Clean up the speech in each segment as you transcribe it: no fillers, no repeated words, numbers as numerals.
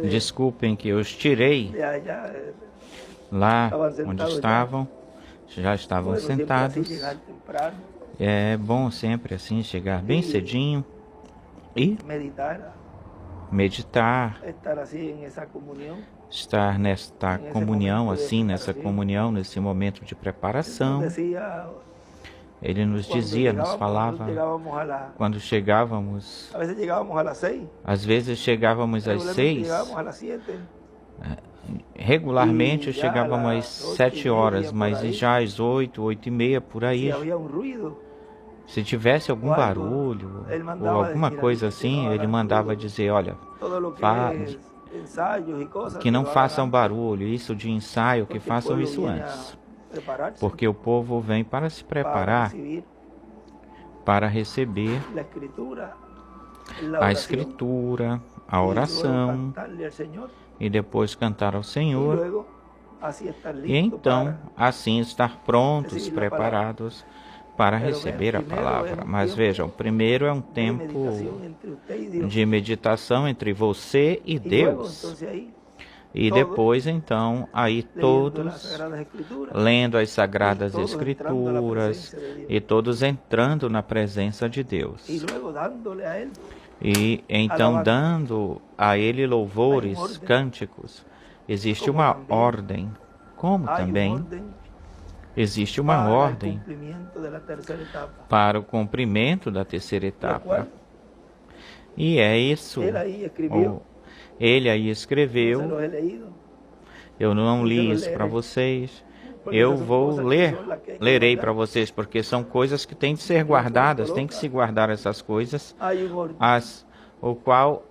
Desculpem que eu os tirei lá onde estavam, já estavam sentados. É bom sempre assim chegar bem cedinho e meditar, estar nesta comunhão, assim, nessa comunhão, nesse momento de preparação. Ele nos dizia, nos falava, quando chegávamos, às vezes chegávamos às 6, regularmente chegávamos às 7 horas, mas já às 8, 8:30, por aí, se tivesse algum barulho ou alguma coisa assim, ele mandava dizer, olha, que não façam barulho, isso de ensaio, que façam isso antes. Porque o povo vem para se preparar para receber a Escritura, a oração, e depois cantar ao Senhor, e então assim estar prontos, preparados para receber a palavra. Mas vejam, primeiro é um tempo de meditação entre você e Deus. E depois, então, aí todos lendo as Sagradas Escrituras e todos entrando na presença de Deus. E então dando a Ele louvores, cânticos. Existe uma ordem, como também existe uma ordem para o cumprimento da terceira etapa. E é isso. Ele aí escreveu, eu não li isso para vocês, eu vou lerei para vocês, porque são coisas que têm de ser guardadas, tem que se guardar essas coisas,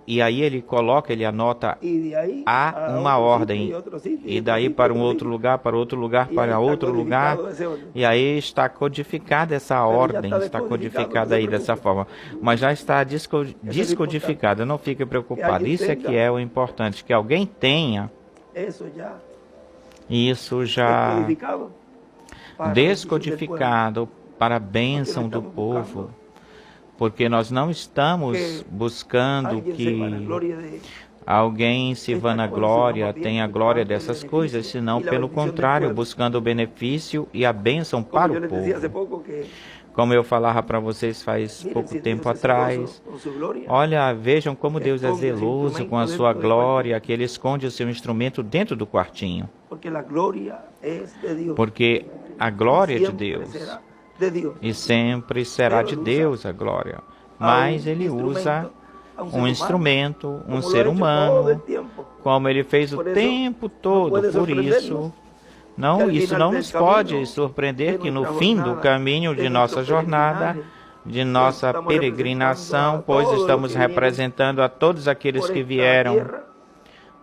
e aí ele coloca, ele anota, há uma ordem, e daí para um outro lugar, para outro lugar, para outro lugar, e aí está codificada essa ordem, está codificada aí dessa forma, mas já está descodificada, não fique preocupado, isso é que é o importante, que alguém tenha isso já descodificado para a bênção do povo, porque nós não estamos buscando que alguém se vanagloria, tenha a glória dessas coisas, senão, pelo contrário, buscando o benefício e a bênção para o povo. Como eu falava para vocês faz pouco tempo atrás, olha, vejam como Deus é zeloso com a sua glória, que Ele esconde o seu instrumento dentro do quartinho. Porque a glória é de Deus. E sempre será de Deus a glória. Mas Ele usa um instrumento, um ser humano, como Ele fez o tempo todo. Por isso, isso não nos pode surpreender que no fim do caminho de nossa jornada, de nossa peregrinação, pois estamos representando a todos aqueles que vieram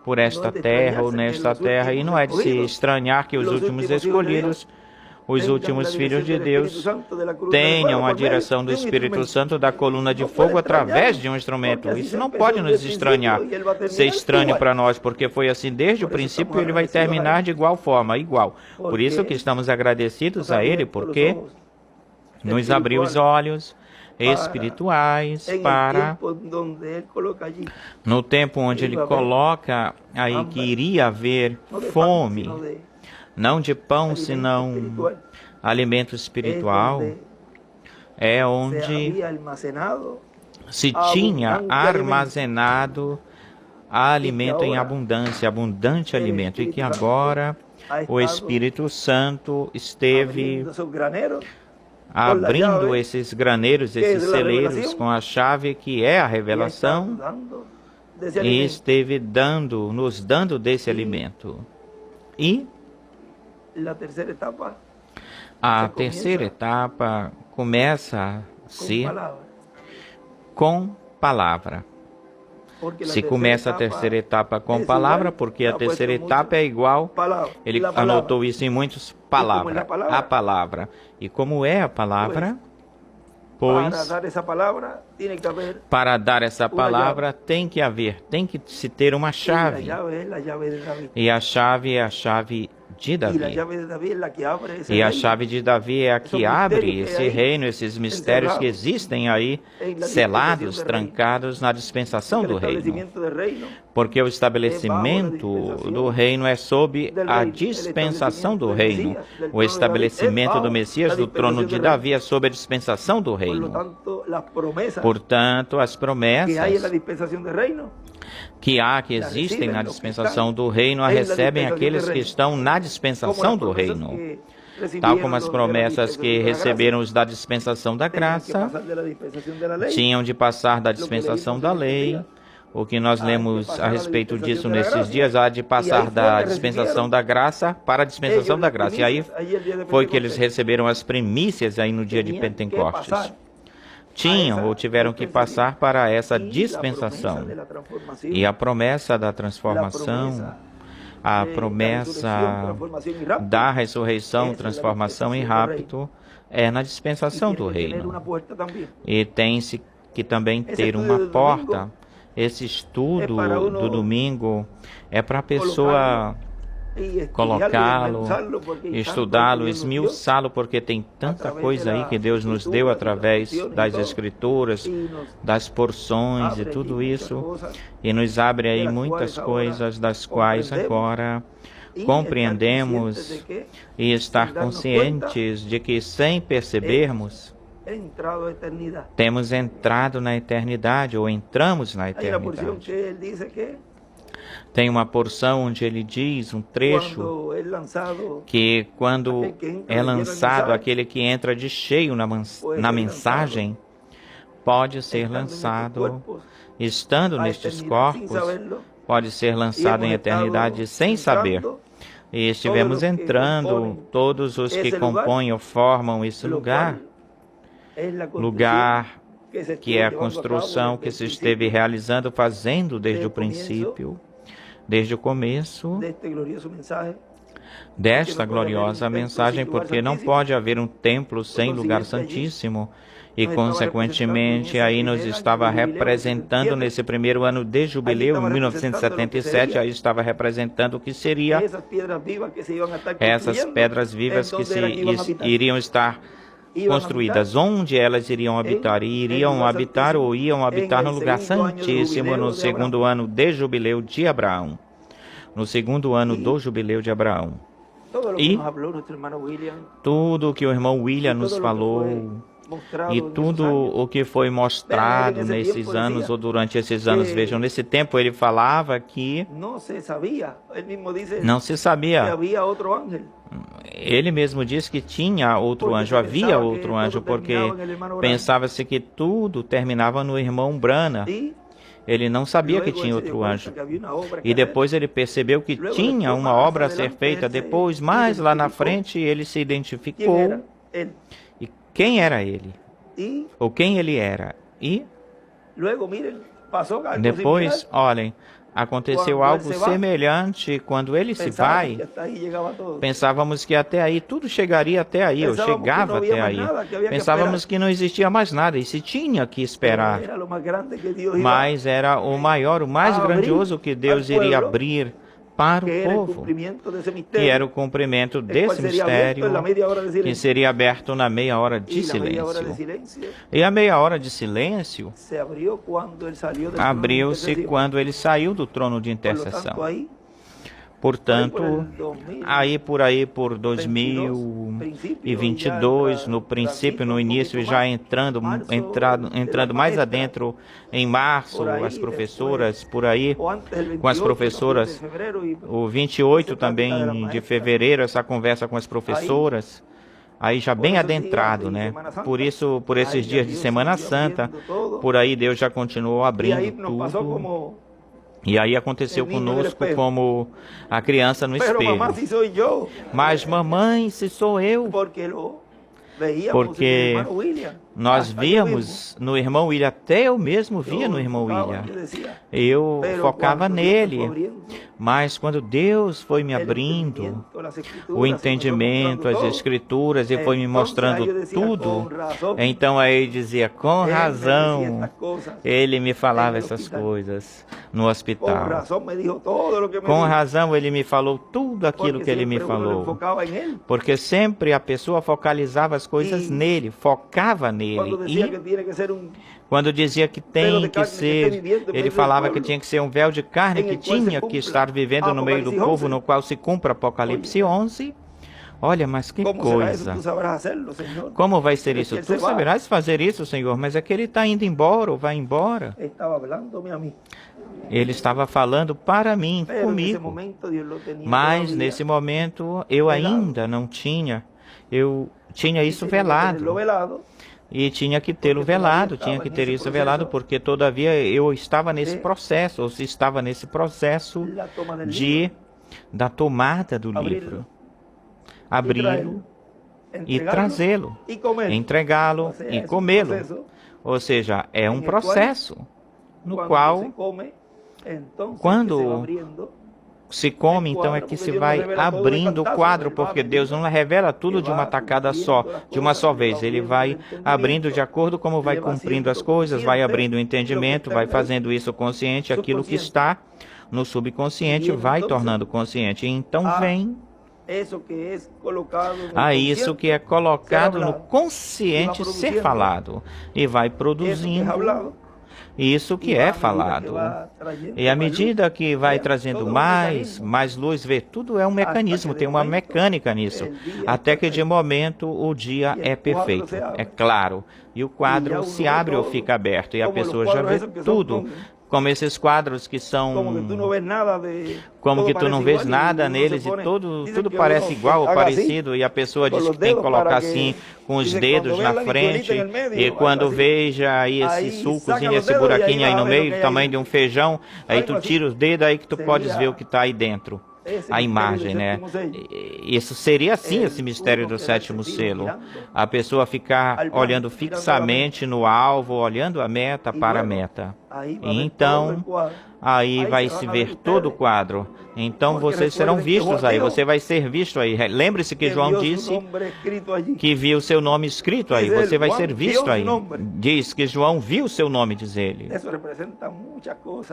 por esta terra ou nesta terra, e não é de se estranhar que os últimos escolhidos, os últimos filhos de Deus, tenham a direção do Espírito Santo da coluna de fogo através de um instrumento. Isso não pode nos estranhar, ser estranho para nós, porque foi assim desde o princípio, e Ele vai terminar de igual forma, igual. Por isso que estamos agradecidos a Ele, porque nos abriu os olhos espirituais para, no tempo onde Ele coloca aí que iria haver fome, não de pão, senão alimento espiritual, é onde se tinha armazenado alimento em abundância, abundante alimento, e que agora o Espírito Santo esteve abrindo esses graneiros, esses celeiros com a chave que é a revelação, e esteve nos dando desse alimento. E a terceira etapa começa-se com palavra. Se começa a terceira etapa com palavra, porque a terceira etapa é igual, ele anotou isso em muitos palavras, a palavra. E como é a palavra? Pois, para dar essa palavra tem que se ter uma chave. E a chave é a chave de Davi. E a chave de Davi é a que abre esse reino, esses mistérios que existem aí, selados, trancados na dispensação do reino. Porque o estabelecimento do reino é sob a dispensação do reino. O estabelecimento do Messias, do trono de Davi, é sob a dispensação do reino. Portanto, as promessas que existem na dispensação do reino, a recebem aqueles que estão na dispensação do reino. Tal como as promessas que receberam os da dispensação da graça, tinham de passar da dispensação da lei. O que nós lemos a respeito disso nesses dias, há de passar da dispensação da graça para a dispensação da graça. E aí foi que eles receberam as primícias aí no dia de Pentecostes. Tinham ou tiveram que passar para essa dispensação. E a promessa da transformação, a promessa da ressurreição, transformação e rapto, é na dispensação do reino. E tem-se que também ter uma porta. Esse estudo do domingo é para a pessoa colocá-lo, estudá-lo, esmiuçá-lo, porque tem tanta coisa aí que Deus nos deu através das Escrituras, das porções e tudo isso, e nos abre aí muitas coisas das quais agora compreendemos e estar conscientes de que, sem percebermos, temos entrado na eternidade, ou entramos na eternidade. Tem uma porção onde ele diz, um trecho, que quando é lançado, aquele que entra de cheio na mensagem, pode ser lançado, estando nestes corpos, pode ser lançado em eternidade sem saber. E estivemos entrando, todos os que compõem ou formam esse lugar que é a construção que se esteve realizando, fazendo desde o princípio, desde o começo desta gloriosa mensagem, porque não pode haver um templo sem lugar santíssimo. E, consequentemente, aí nos estava representando nesse primeiro ano de jubileu, em 1977, aí estava representando o que seria essas pedras vivas que iriam estar construídas, onde elas iriam habitar, e iriam habitar ou iam habitar no lugar santíssimo no segundo ano de jubileu de Abraão. No segundo ano do jubileu de Abraão. E tudo o que o irmão William nos falou, e tudo o que foi mostrado nesses anos ou durante esses anos, vejam, nesse tempo ele falava que não se sabia. Ele mesmo disse que tinha outro anjo, havia outro anjo, porque pensava-se que tudo terminava no irmão Branham. Ele não sabia que tinha outro anjo. E depois ele percebeu que tinha uma obra a ser feita. Depois, mais lá na frente, ele se identificou. E quem era ele? Ou quem ele era? E depois, olhem, aconteceu algo semelhante quando ele se vai. Pensávamos que até aí, tudo chegaria até aí, ou chegava até aí. Pensávamos que não existia mais nada, e se tinha que esperar. Mas era o maior, o mais grandioso que Deus iria abrir para o povo, que era o cumprimento desse mistério, que seria aberto na meia hora de silêncio. E a meia hora de silêncio abriu-se quando ele saiu do trono de intercessão. Portanto, por 2022, no princípio, no início, já entrando mais adentro, em março, as professoras, com as professoras, o 28 também de fevereiro, essa conversa com as professoras, aí já bem adentrado, né? Por isso, por esses dias de Semana Santa, por aí Deus já continuou abrindo tudo. E aí aconteceu conosco como a criança no espelho. Mas mamãe, se sou eu. Porque Nós víamos no irmão William, até eu mesmo via no irmão William. Eu focava nele, mas quando Deus foi me abrindo o entendimento, as escrituras, e foi me mostrando tudo, então aí ele dizia, com razão, ele me falava essas coisas no hospital. Com razão ele me falou tudo aquilo que ele me falou, porque sempre a pessoa focalizava as coisas nele, focava nele. E quando dizia que tem que ser, ele falava que tinha que ser um véu de carne, que tinha que estar vivendo no meio do povo, no qual se cumpre Apocalipse 11. Olha, mas que coisa! Como vai ser isso? Tu saberás fazer isso, Senhor, mas é que ele está indo embora ou vai embora. Ele estava falando para mim, comigo. Mas nesse momento eu ainda não tinha. Eu tinha isso velado. E tinha que tê-lo velado, tinha que ter isso velado, porque todavia eu estava nesse processo, ou se estava nesse processo da tomada do livro. Abri-lo e trazê-lo, entregá-lo e comê-lo. Ou seja, é um processo no qual, quando se come, então é que se vai abrindo o quadro, porque Deus não revela tudo de uma tacada só, de uma só vez. Ele vai abrindo de acordo como vai cumprindo as coisas, vai abrindo o entendimento, vai fazendo isso consciente, aquilo que está no subconsciente vai tornando consciente. Então vem a isso que é colocado no consciente ser falado, e vai produzindo isso que é falado. E à medida que vai trazendo mais luz, vê, tudo é um mecanismo, tem uma mecânica nisso. Até que de momento o dia é perfeito, é claro. E o quadro se abre ou fica aberto. E a pessoa já vê tudo. Como esses quadros que são, como que tu não vês nada neles e tudo parece igual ou parecido, e a pessoa diz que tem que colocar assim com os dedos na frente, e quando veja aí esse sulcozinho, esse buraquinho aí no meio, do tamanho de um feijão, aí tu tira os dedos, aí que tu podes ver o que está aí dentro. A imagem, né? Isso seria assim esse mistério do sétimo selo. A pessoa ficar olhando fixamente no alvo, olhando a meta para a meta. E então, aí vai se ver todo o quadro. Então vocês serão vistos aí, você vai ser visto aí. Lembre-se que João disse que viu seu nome escrito aí, você vai ser visto aí. Diz que João viu seu nome, diz ele.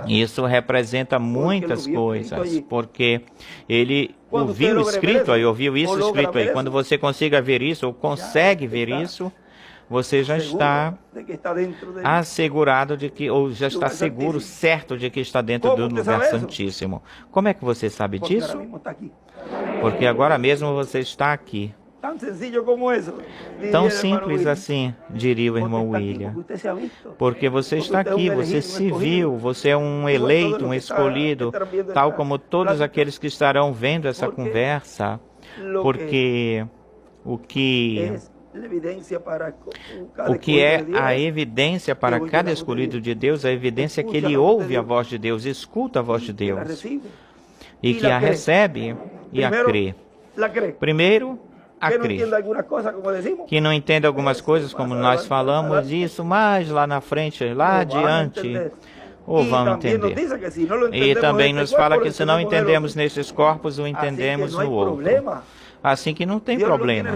Isso representa muitas coisas, porque ele ouviu escrito aí, ouviu isso escrito aí. Quando você consiga ver isso, ou consegue ver isso, você já está assegurado de que, ou já está seguro, certo de que está dentro do lugar santíssimo. Como é que você sabe disso? Porque agora mesmo você está aqui. Tão simples assim, diria o irmão William. Porque você está aqui, você se viu, você é um eleito, um escolhido, tal como todos aqueles que estarão vendo essa conversa. Porque o que é a evidência para cada escolhido de Deus, a evidência que ele ouve a voz de Deus, escuta a voz de Deus, e que a recebe e a crê. Primeiro, a crer. Que não entende algumas coisas, como nós falamos, isso, mas lá na frente, lá adiante, ou vão entender. E também nos fala que se não entendemos nesses corpos, o entendemos no outro. Assim que não tem problema.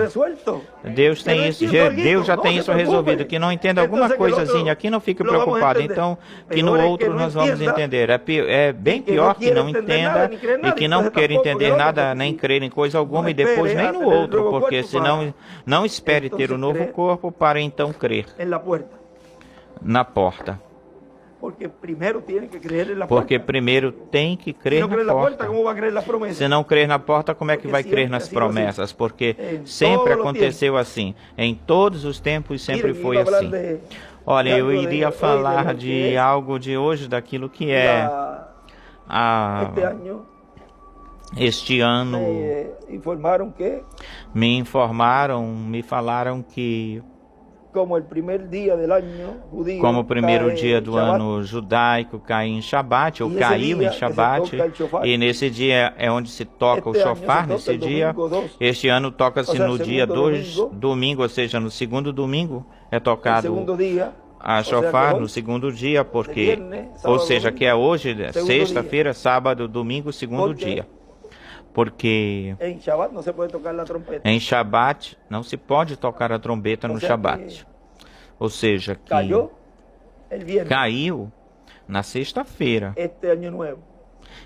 Deus tem isso, Deus já tem isso resolvido. Que não entenda alguma coisazinha aqui, não fique preocupado. Então, que no outro nós vamos entender. É bem pior que não entenda e que não queira entender nada, nem crer em coisa alguma, e depois nem no outro, porque senão não espere ter o novo corpo para então crer na porta. Porque primeiro tem que crer na porta. Se não crer na porta, como é que vai crer nas promessas? Porque sempre aconteceu assim. Em todos os tempos sempre foi assim. Olha, eu iria falar de algo de hoje, daquilo que é este ano. Me falaram que como o primeiro dia do ano judaico cai em Shabat, ou caiu em Shabat, e nesse dia é onde se toca o shofar, nesse dia. Este ano toca-se no dia 2, domingo, ou seja, no segundo domingo, é tocado a shofar no segundo dia, porque, ou seja, que é hoje, sexta-feira, sábado, domingo, segundo dia. Porque em Shabat não se pode tocar a trombeta no Shabat. Ou seja, que caiu na sexta-feira.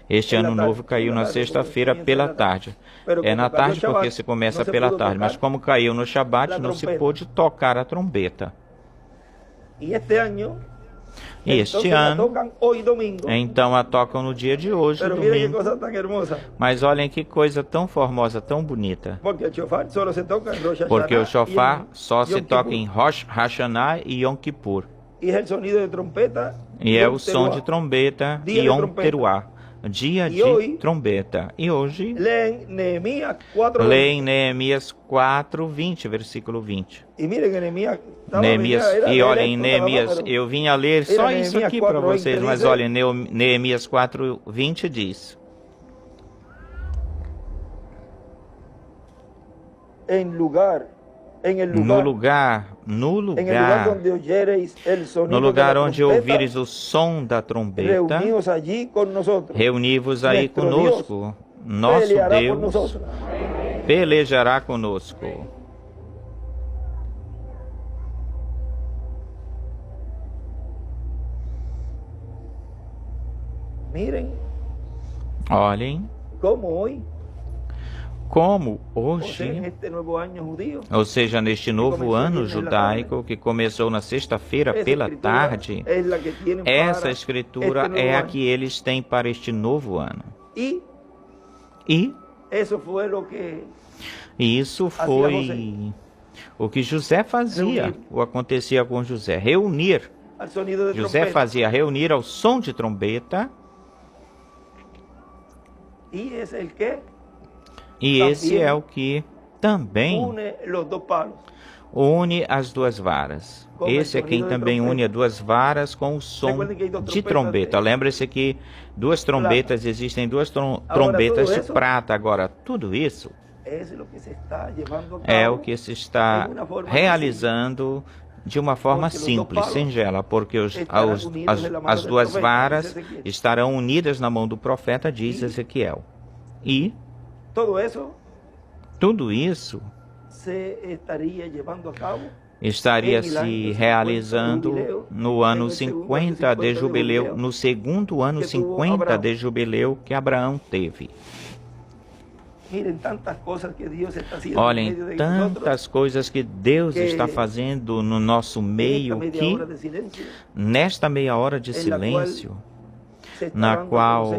Este ano novo caiu na sexta-feira pela tarde. É na tarde porque se começa pela tarde, mas como caiu no Shabat, não se pôde tocar a trombeta. E este ano, então a tocam no dia de hoje, domingo. Mas olhem que coisa tão formosa, tão bonita. Porque o shofar só se toca em Rosh Hashanah e Yom Kippur. E é o som de trombeta e Yom Teruah, dia de trombeta. E hoje, leem Neemias 4:20, versículo 20. E olhem, Neemias, eu vim a ler só isso aqui para vocês, mas olhem, Neemias 4:20 diz: no lugar onde ouvires o som da trombeta, reuni-vos aí conosco, nosso Deus pelejará conosco. Olhem como hoje, ou seja, neste novo ano judaico que começou na sexta-feira pela tarde, essa escritura é a que eles têm para este novo ano. E isso foi o que José fazia, o acontecia com José, reunir. José fazia reunir ao som de trombeta. E esse é o que também une as duas varas. Esse é quem também une as duas varas com o som de trombeta. Lembre-se que duas trombetas, existem duas trombetas de prata. Agora, tudo isso é o que se está realizando de uma forma simples, singela, porque as duas varas estarão unidas na mão do profeta, diz Ezequiel. E tudo isso estaria se realizando no ano 50 de jubileu, no segundo ano 50 de jubileu que Abraão teve. Olhem, tantas coisas que Deus está fazendo no nosso meio, que nesta meia hora de silêncio, na qual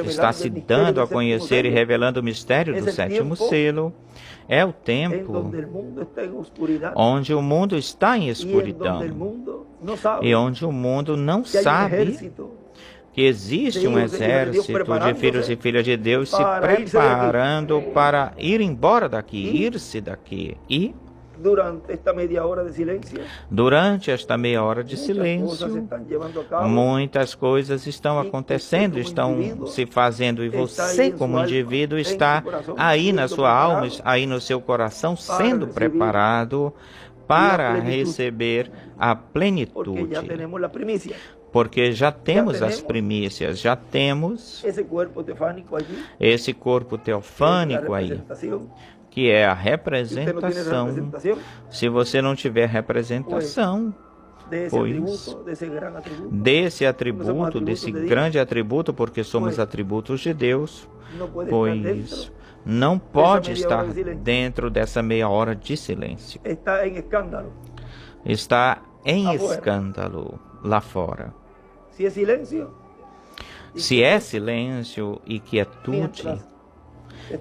está se dando a conhecer e revelando o mistério do sétimo selo, é o tempo onde o mundo está em escuridão e onde o mundo não sabe que existe um exército de filhos e filhas de Deus se preparando para ir embora daqui, ir-se daqui. E durante esta meia hora de silêncio, muitas coisas estão acontecendo, estão se fazendo, e você, como indivíduo, está aí na sua alma, aí no seu coração, sendo preparado para receber a plenitude. Porque já temos as primícias, já temos esse corpo teofânico aí, que é a representação. Se você não tiver representação, pois desse atributo, desse grande atributo, porque somos atributos de Deus, pois não pode estar dentro dessa meia hora de silêncio. Está em escândalo lá fora. Se é silêncio e quietude,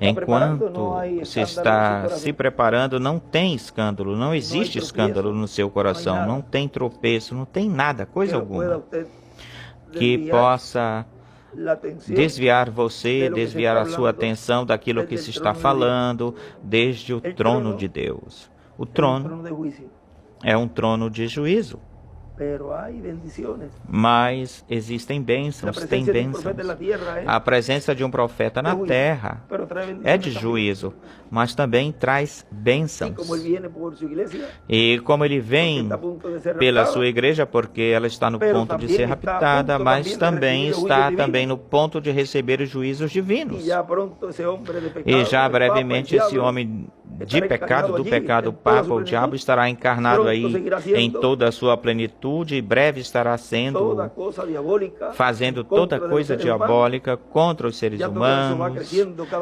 enquanto se está se preparando, não tem escândalo, não existe escândalo no seu coração, não tem tropeço, não tem nada, coisa alguma, que possa desviar você, desviar a sua atenção daquilo que se está falando desde o trono de Deus. O trono é um trono de juízo. Mas existem bênçãos, tem bênçãos. A presença de um profeta na terra é de juízo, mas também traz bênçãos. E como ele vem pela sua igreja, porque ela está no ponto de ser raptada, mas também está no ponto de receber os juízos divinos. E já brevemente esse homem de pecado, do pecado, o Papa, o diabo, estará encarnado aí em toda a sua plenitude, e breve estará fazendo toda coisa diabólica contra os seres humanos,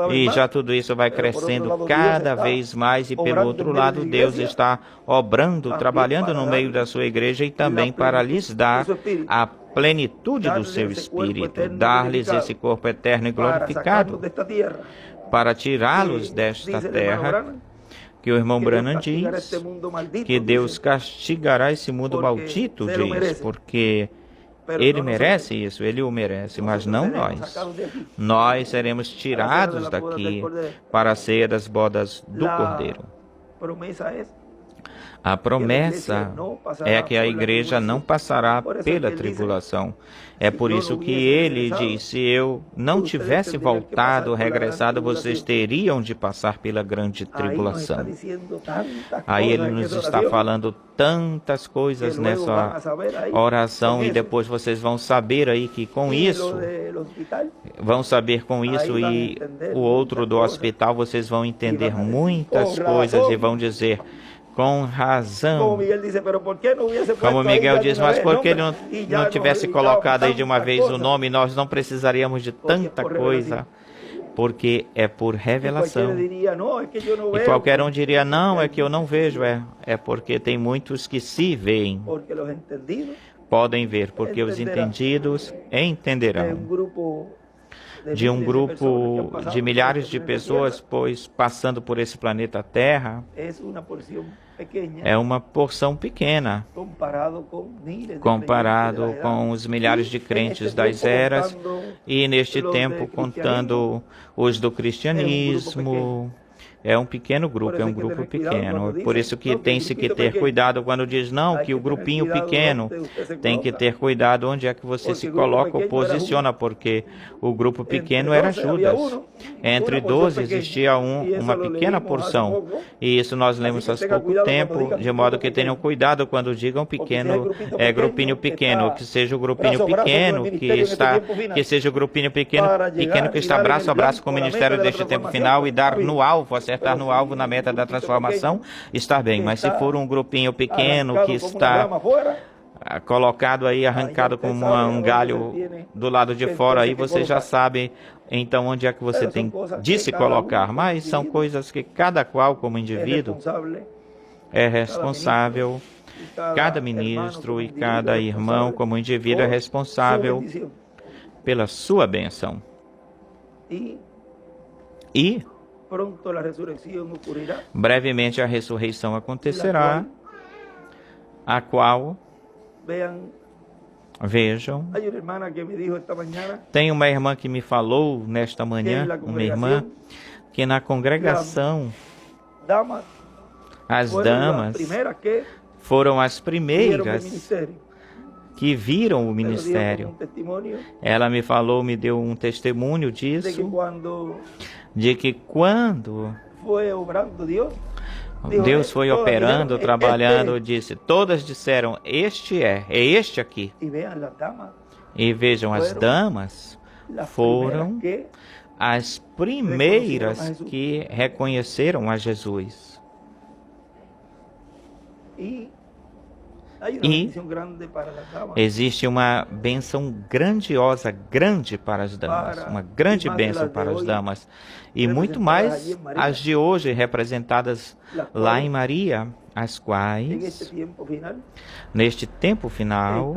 e já tudo isso vai crescendo cada vez mais, e pelo outro lado Deus está obrando, trabalhando no meio da sua igreja, e também para lhes dar a plenitude do seu Espírito, dar-lhes esse corpo eterno e glorificado, para tirá-los desta terra, que o irmão Branham diz que Deus castigará esse mundo maldito, diz, porque ele merece isso, ele o merece, mas não nós. Nós seremos tirados daqui para a ceia das bodas do Cordeiro. A promessa é que a igreja não passará pela tribulação. É por isso que ele diz, se eu não tivesse voltado, regressado, vocês teriam de passar pela grande tribulação. Aí ele nos está falando tantas coisas nessa oração, e depois vocês vão saber aí que com isso, e o outro do hospital, vocês vão entender muitas coisas e vão dizer, com razão. Como Miguel diz, mas por que ele não tivesse colocado aí de uma vez o nome, nós não precisaríamos de tanta coisa. Porque é por revelação. E qualquer um diria, não, é que eu não vejo. É porque tem muitos que se veem. Podem ver, porque os entendidos entenderão. De um grupo de milhares de pessoas, pois passando por esse planeta Terra, é uma porção pequena comparado com os milhares de crentes das eras, e neste tempo contando os do cristianismo. É um pequeno grupo, é um grupo pequeno. Por isso que tem-se que ter cuidado quando diz não, que o grupinho pequeno, tem que ter cuidado onde é que você se coloca ou posiciona, porque o grupo pequeno era Judas. Entre 12 existia uma pequena porção. E isso nós lemos há pouco tempo, de modo que tenham cuidado quando digam pequeno, grupinho pequeno, que seja o grupinho pequeno que seja o grupinho pequeno que está braço a braço com o ministério deste tempo final, e dar no alvo, acertar no alvo, na meta da transformação, está bem. Mas se for um grupinho pequeno que está colocado aí, arrancado como um galho do lado de fora, aí você já sabe então onde é que você tem de se colocar. Mas são coisas que cada qual, como indivíduo, é responsável. Cada ministro e cada irmão, como indivíduo, é responsável pela sua bênção. E brevemente a ressurreição acontecerá, a qual, vejam, tem uma irmã que me falou nesta manhã, uma irmã, que na congregação, as damas foram as primeiras que viram o ministério. Ela me falou, me deu um testemunho disso, de que quando Deus foi operando, trabalhando, disse, todas disseram, este é este aqui. E vejam, as damas foram as primeiras que reconheceram a Jesus. E existe uma bênção grandiosa, grande para as damas, uma grande bênção para as damas, e muito mais as de hoje representadas lá em Maria, as quais, neste tempo final,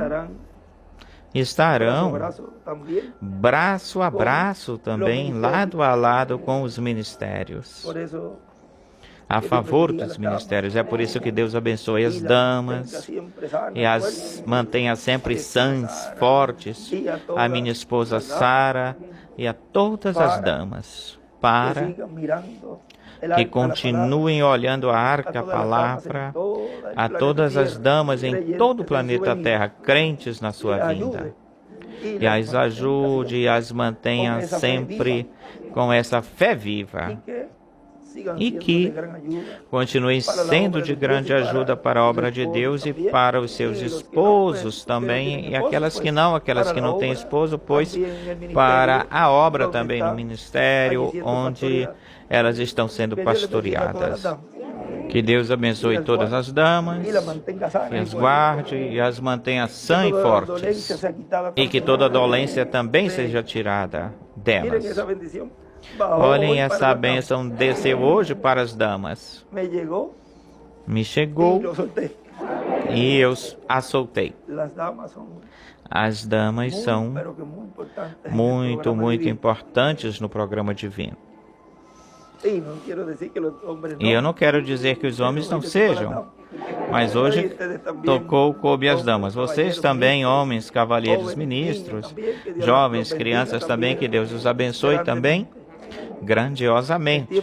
estarão braço a braço também, lado a lado com os ministérios, a favor dos ministérios. É por isso que Deus abençoe as damas e as mantenha sempre sãs, fortes, a minha esposa Sara e a todas as damas, para que continuem olhando a arca, a palavra, a todas as damas em todo o planeta Terra, crentes na sua vinda. E as ajude e as mantenha sempre com essa fé viva. E que continuem sendo de grande ajuda para a obra de Deus e para os seus esposos também, e aquelas que não têm esposo, pois para a obra também no ministério, onde elas estão sendo pastoreadas. Que Deus abençoe todas as damas, que as guarde e as mantenha sãs e fortes, e que toda dolência também seja tirada delas. Olhem, essa bênção desceu hoje para as damas. Me chegou e eu a soltei. As damas são muito, muito importantes no programa divino. E eu não quero dizer que os homens não sejam, mas hoje tocou, coube as damas. Vocês também, homens, cavalheiros, ministros, jovens, crianças também, que Deus os abençoe também grandiosamente.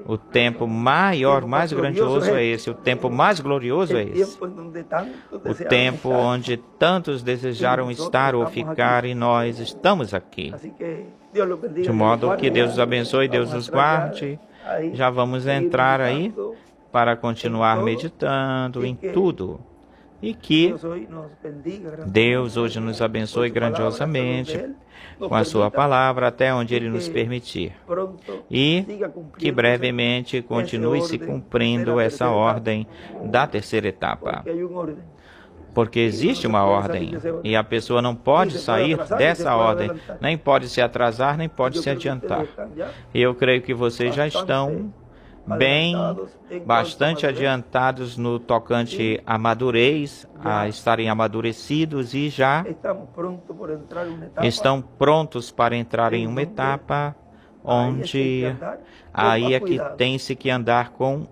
O tempo maior, mais grandioso é esse. O tempo mais glorioso é esse. O tempo onde tantos desejaram estar ou ficar e nós estamos aqui. De modo que Deus os abençoe, Deus os guarde. Já vamos entrar aí para continuar meditando em tudo. E que Deus hoje nos abençoe grandiosamente com a sua palavra até onde Ele nos permitir. E que brevemente continue se cumprindo essa ordem da terceira etapa. Porque existe uma ordem e a pessoa não pode sair dessa ordem, nem pode se atrasar, nem pode se adiantar. E eu creio que vocês já estão bastante adiantados no tocante à madurez, a estarem amadurecidos e já estão prontos para entrar em uma etapa onde aí é que tem-se que andar com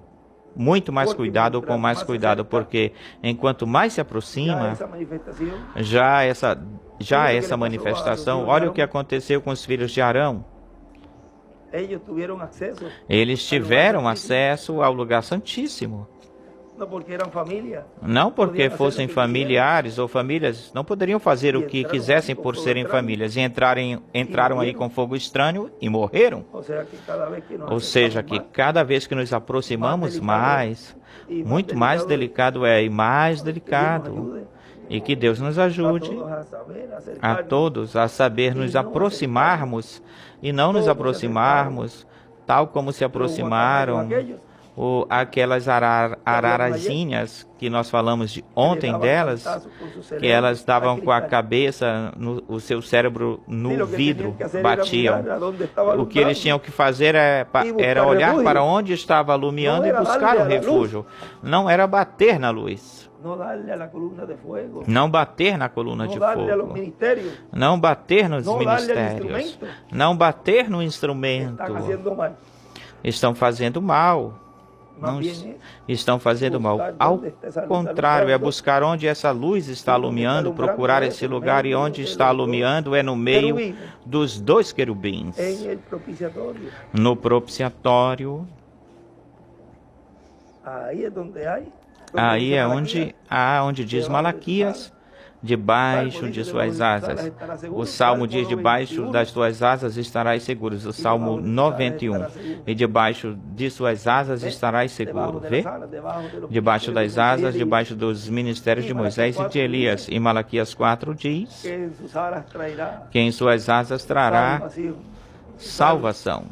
muito mais cuidado, com mais cuidado, porque enquanto mais se aproxima, já essa manifestação, olha o que aconteceu com os filhos de Arão. Eles tiveram acesso ao lugar santíssimo. Não porque fossem familiares ou famílias, não poderiam fazer o que quisessem por serem famílias. E entraram aí com fogo estranho e morreram. Ou seja, que cada vez que nos aproximamos mais, muito mais delicado é e mais delicado. E que Deus nos ajude a todos a saber nos aproximarmos e não nos aproximarmos tal como se aproximaram aquelas ararazinhas que nós falamos de ontem delas, que elas estavam com a cabeça, o seu cérebro no vidro, batiam. O que eles tinham que fazer era olhar para onde estava alumiando e buscar o refúgio. Não era bater na luz. Não bater na coluna de fogo. Não bater nos ministérios. Não bater no instrumento. Estão fazendo mal. Não estão fazendo mal. Ao contrário, é buscar onde essa luz está alumiando, procurar esse lugar, e onde está alumiando é no meio dos dois querubins. No propiciatório. Aí é onde diz Malaquias, debaixo de suas asas. O Salmo diz, debaixo das tuas asas estarás seguros. O Salmo 91. E debaixo de suas asas estarás seguro. Vê? Debaixo das asas, debaixo dos ministérios de Moisés e de Elias. E Malaquias 4 diz que em suas asas trará salvação,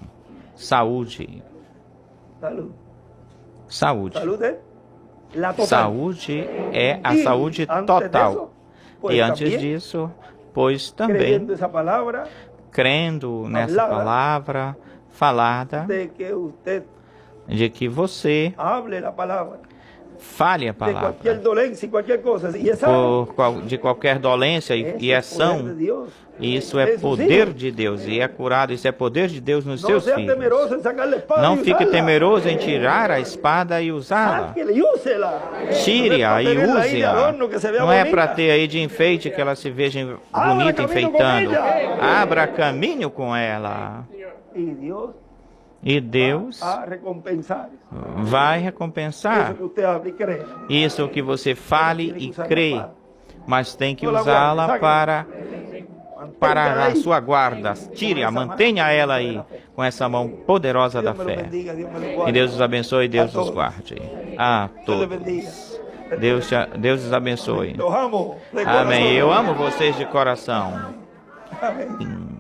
saúde. Saúde. Saúde é a saúde total. E antes disso, pois também, crendo nessa palavra falada, de que você fale a palavra de qualquer dolência e ação. Isso é poder de Deus e é curado. Isso é poder de Deus nos seus filhos. Não fique temeroso em tirar a espada e usá-la. Tire-a e use-a. Não é para ter aí de enfeite que ela se veja bonita enfeitando. Abra caminho com ela. E Deus vai recompensar isso que você fale e crê, mas tem que usá-la para a sua guarda. Tire-a, mantenha ela aí com essa mão poderosa da fé. Que Deus os abençoe e Deus os guarde. A todos. Deus os abençoe. Amém. Eu amo vocês de coração. Amém.